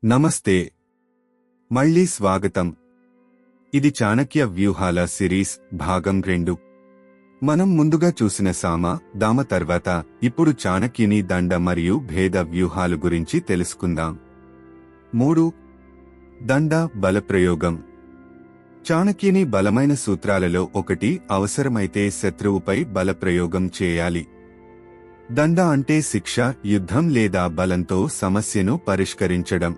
నమస్తే. మళ్ళీ స్వాగతం. ఇది వ్యూహాల సిరీస్ భాగం 2. మనం ముందుగా చూసిన సామ, దామ తర్వాత ఇప్పుడు చాణక్యుని దండ మరియు భేద వ్యూహాలు గురించి తెలుసుకుందాం. 3. దండ బలప్రయోగం. చాణక్యుని బలమైన సూత్రాలలో ఒకటి అవసరమైతే శత్రువుపై బలప్రయోగం చేయాలి. దండ అంటే శిక్ష, యుద్ధం లేదా బలంతో సమస్యను పరిష్కరించడం.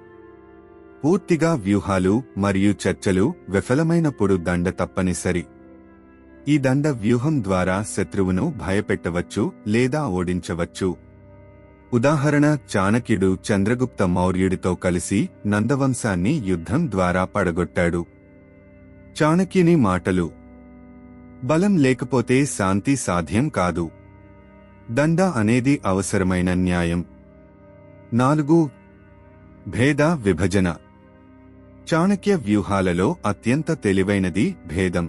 పూర్తిగా వ్యూహాలు మరియు చర్చలు విఫలమైనప్పుడు దండ తప్పనిసరి. ఈ దండ వ్యూహం ద్వారా శత్రువును భయపెట్టవచ్చు లేదా ఓడించవచ్చు. ఉదాహరణ: చాణక్యుడు చంద్రగుప్త మౌర్యుడితో కలిసి నందవంశాన్ని యుద్ధం ద్వారా పడగొట్టాడు. చాణక్యుని మాటలు: బలం లేకపోతే శాంతి సాధ్యం కాదు. దండ అనేది అవసరమైన న్యాయం. 4. భేద విభజన. చాణక్య వ్యూహాలలో అత్యంత తెలివైనది భేదం.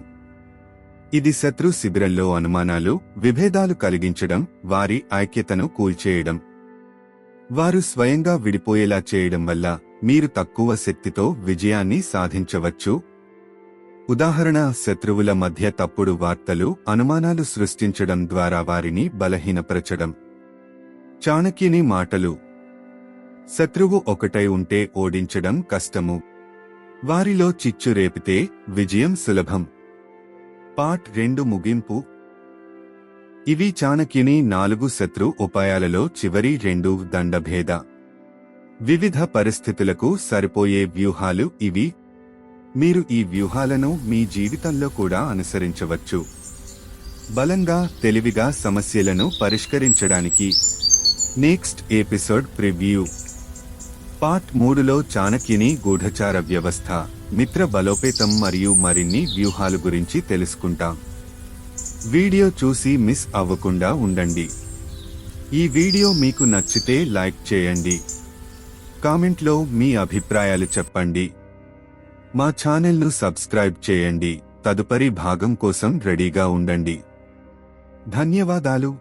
ఇది శత్రు శిబిరంలో అనుమానాలు, విభేదాలు కలిగించడం, వారి ఐక్యతను కూల్చేయడం. వారు స్వయంగా విడిపోయేలా చేయడం వల్ల మీరు తక్కువ శక్తితో విజయాన్ని సాధించవచ్చు. ఉదాహరణ: శత్రువుల మధ్య తప్పుడు వార్తలు, అనుమానాలు సృష్టించడం ద్వారా వారిని బలహీనపరచడం. చాణక్యుని మాటలు: శత్రువు ఒకటై ఉంటే ఓడించడం కష్టము. వారిలో చిచ్చు రేపితే విజయం సులభం. పార్ట్ 2 ముగింపు. ఇవి చాణక్యుని 4 శత్రు ఉపాయాలలో చివరి 2 దండభేద. వివిధ పరిస్థితులకు సరిపోయే వ్యూహాలు ఇవి. మీరు ఈ వ్యూహాలను మీ జీవితంలో కూడా అనుసరించవచ్చు. బలంగా, తెలివిగా సమస్యలను పరిష్కరించడానికి. Next episode preview. పార్ట్ 3లో చాణక్యుని గూఢచార వ్యవస్థ, మిత్ర బలోపేతం మరియు మరిన్ని వ్యూహాలు గురించి తెలుసుకుంటాం. వీడియో చూసి మిస్ అవ్వకుండా ఉండండి. ఈ వీడియో మీకు నచ్చితే లైక్ చేయండి. కామెంట్లో మీ అభిప్రాయాలు చెప్పండి. మా ఛానల్ను సబ్స్క్రైబ్ చేయండి. తదుపరి భాగం కోసం రెడీగా ఉండండి. ధన్యవాదాలు.